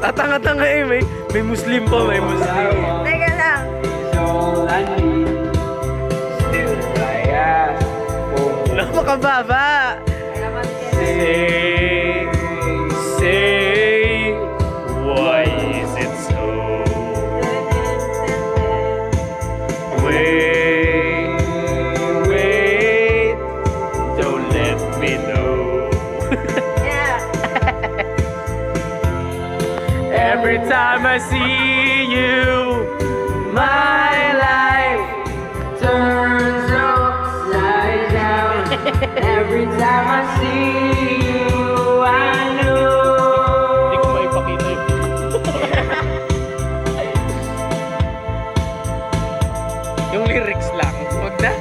Tatanga-tanga eh, may Muslim pa, may Muslim. Teka lang. Napakababa. Say, why is it so? Wait, don't let me know. Yeah. Every time I see you, my life turns upside down. Every time I see you, I know. Hindi ko maipakita yun. Yung lyrics lang, huwag na.